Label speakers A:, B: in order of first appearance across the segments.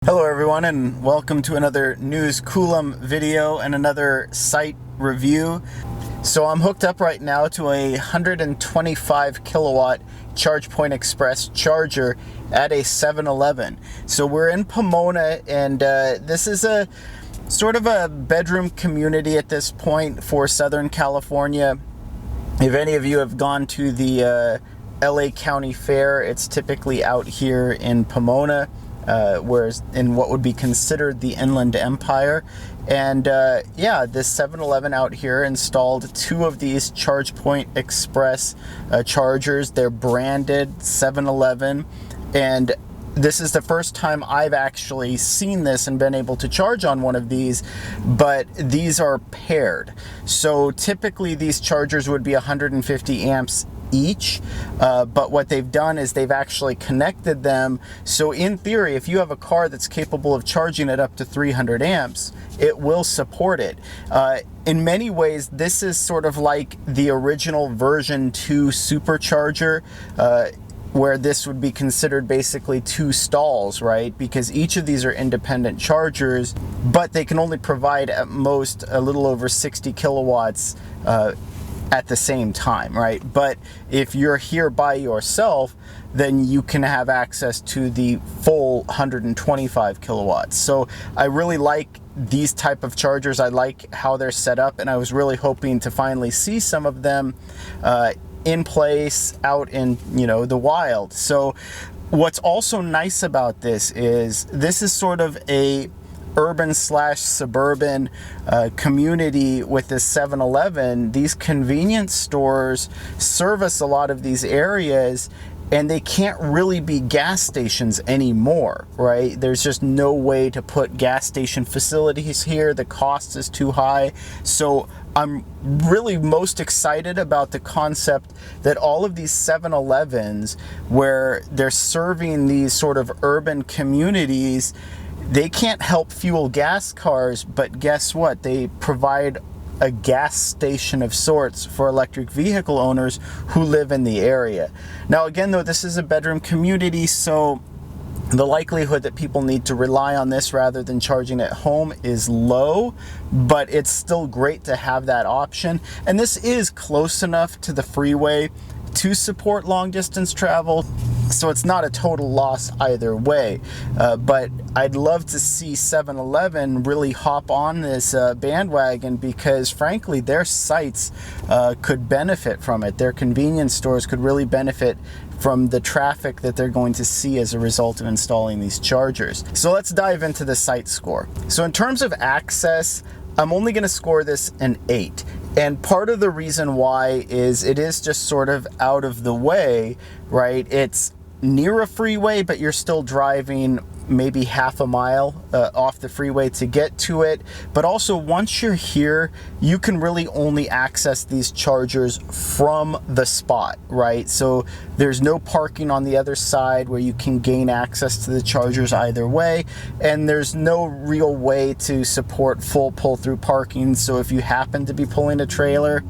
A: Hello everyone, and welcome to another News Coolum video and another site review. So I'm hooked up right now to a 125 kilowatt ChargePoint Express charger at a 7-Eleven. So we're in Pomona, and this is a sort of a bedroom community at this point for Southern California. If any of you have gone to the LA County Fair, it's typically out here in Pomona. Whereas in what would be considered the Inland Empire. And yeah, this 7-Eleven out here installed two of these ChargePoint Express chargers. They're branded 7-Eleven, and this is the first time I've actually seen this and been able to charge on one of these, but these are paired. So typically these chargers would be 150 amps each, but what they've done is they've actually connected them. So in theory, if you have a car that's capable of charging it up to 300 amps, it will support it. In many ways, this is sort of like the original version 2 supercharger, where this would be considered basically two stalls, right? Because each of these are independent chargers, but they can only provide at most a little over 60 kilowatts at the same time, right? But if you're here by yourself, then you can have access to the full 125 kilowatts. So I really like these type of chargers. I like how they're set up, and I was really hoping to finally see some of them in place out in, you know, the wild. So what's also nice about this is sort of a urban / suburban community with this 7-Eleven. These convenience stores service a lot of these areas, and they can't really be gas stations anymore, right? There's just no way to put gas station facilities here. The cost is too high. So I'm really most excited about the concept that all of these 7-Elevens, where they're serving these sort of urban communities, they can't help fuel gas cars, but guess what? They provide a gas station of sorts for electric vehicle owners who live in the area. Now, again, though, this is a bedroom community, so the likelihood that people need to rely on this rather than charging at home is low, but it's still great to have that option. And this is close enough to the freeway to support long distance travel, so it's not a total loss either way. But I'd love to see 7-Eleven really hop on this bandwagon, because frankly their sites could benefit from it. Their convenience stores could really benefit from the traffic that they're going to see as a result of installing these chargers. So let's dive into the site score. So in terms of access, I'm only going to score this an 8. And part of the reason why is it is just sort of out of the way, right? It's near a freeway, but you're still driving maybe half a mile off the freeway to get to it. But also, once you're here, you can really only access these chargers from the spot, right? So there's no parking on the other side where you can gain access to the chargers either way, and there's no real way to support full pull-through parking. So if you happen to be pulling a trailer,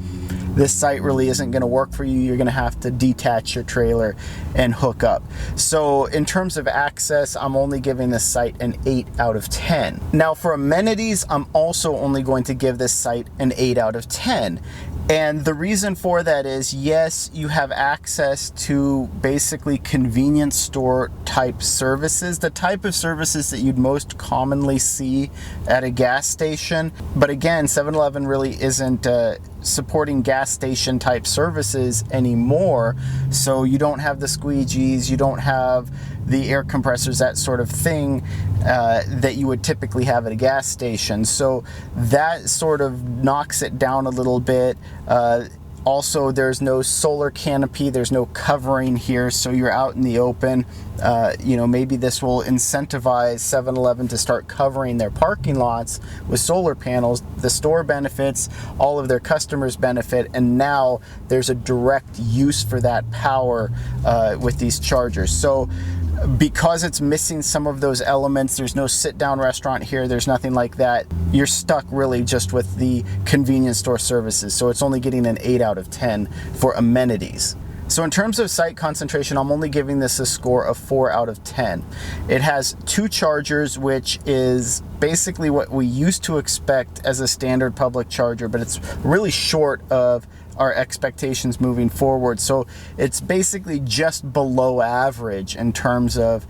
A: this site really isn't going to work for you. You're going to have to detach your trailer and hook up. So in terms of access, I'm only giving this site an 8 out of 10. Now for amenities, I'm also only going to give this site an 8 out of 10. And the reason for that is, yes, you have access to basically convenience store type services, the type of services that you'd most commonly see at a gas station. But again, 7-Eleven really isn't supporting gas station type services anymore. So you don't have the squeegees, you don't have the air compressors, that sort of thing that you would typically have at a gas station. So that sort of knocks it down a little bit. Also, there's no solar canopy, there's no covering here, so you're out in the open. You know, maybe this will incentivize 7-Eleven to start covering their parking lots with solar panels. The store benefits, all of their customers benefit, and now there's a direct use for that power with these chargers. So because it's missing some of those elements, there's no sit-down restaurant here, there's nothing like that, you're stuck really just with the convenience store services. So it's only getting an 8 out of 10 for amenities. So So in terms of site concentration, I'm only giving this a score of 4 out of 10. It has 2 chargers, which is basically what we used to expect as a standard public charger, but it's really short of our expectations moving forward. So it's basically just below average in terms of,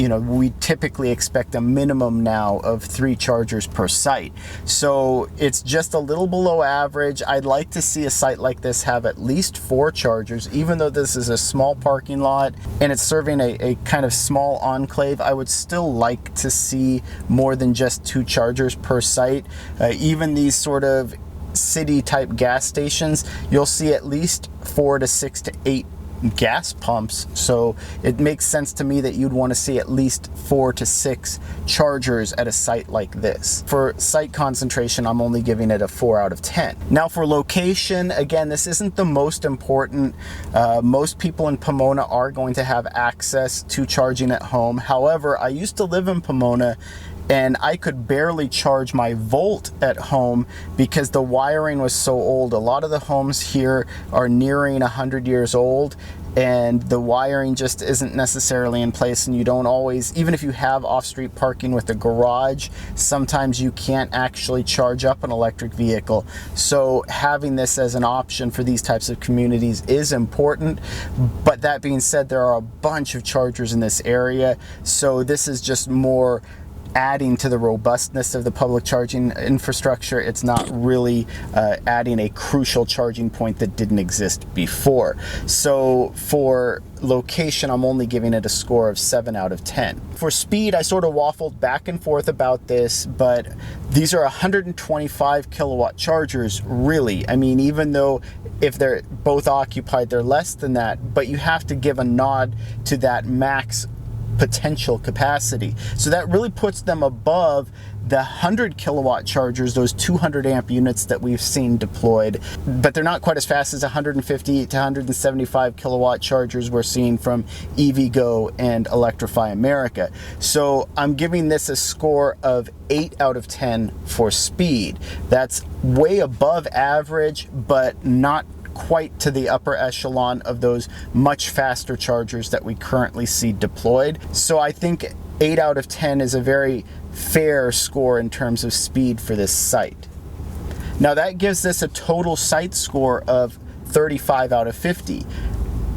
A: we typically expect a minimum now of 3 chargers per site. So it's just a little below average. I'd like to see a site like this have at least 4 chargers, even though this is a small parking lot and it's serving a kind of small enclave. I would still like to see more than just 2 chargers per site. Even these sort of city type gas stations, you'll see at least 4 to 6 to 8 gas pumps. So it makes sense to me that you'd want to see at least 4 to 6 chargers at a site like this. For site concentration, I'm only giving it a 4 out of 10. Now for location, again, this isn't the most important. Most people in Pomona are going to have access to charging at home. However, I used to live in Pomona and I could barely charge my Volt at home because the wiring was so old. A lot of the homes here are nearing 100 years old and the wiring just isn't necessarily in place, and you don't always, even if you have off-street parking with a garage, sometimes you can't actually charge up an electric vehicle. So having this as an option for these types of communities is important. But that being said, there are a bunch of chargers in this area, so this is just more adding to the robustness of the public charging infrastructure. It's not really adding a crucial charging point that didn't exist before. So for location, I'm only giving it a score of 7 out of 10. For speed, I sort of waffled back and forth about this, but these are 125 kilowatt chargers, really. I mean, even though if they're both occupied, they're less than that, but you have to give a nod to that max potential capacity. So that really puts them above the 100 kilowatt chargers, those 200 amp units that we've seen deployed, but they're not quite as fast as 150 to 175 kilowatt chargers we're seeing from EVgo and Electrify America. So I'm giving this a score of 8 out of 10 for speed. That's way above average, but not quite to the upper echelon of those much faster chargers that we currently see deployed. So I think 8 out of 10 is a very fair score in terms of speed for this site. Now that gives this a total site score of 35 out of 50.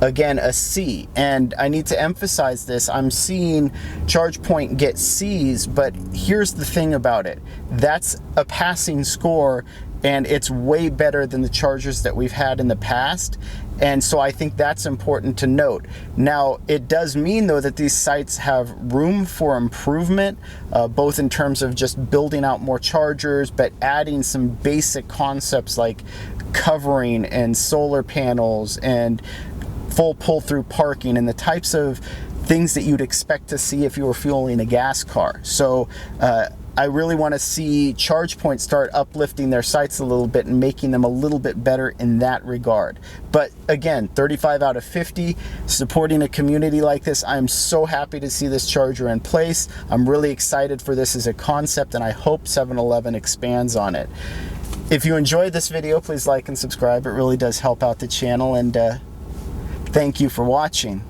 A: Again, a C. And I need to emphasize this. I'm seeing ChargePoint get C's, but here's the thing about it. That's a passing score, and it's way better than the chargers that we've had in the past. And so I think that's important to note. Now, it does mean though that these sites have room for improvement, both in terms of just building out more chargers, but adding some basic concepts like covering and solar panels and full pull-through parking and the types of things that you'd expect to see if you were fueling a gas car. So I really want to see ChargePoint start uplifting their sites a little bit and making them a little bit better in that regard. But again, 35 out of 50, supporting a community like this. I'm so happy to see this charger in place. I'm really excited for this as a concept, and I hope 7-Eleven expands on it. If you enjoyed this video, please like and subscribe. It really does help out the channel, and thank you for watching.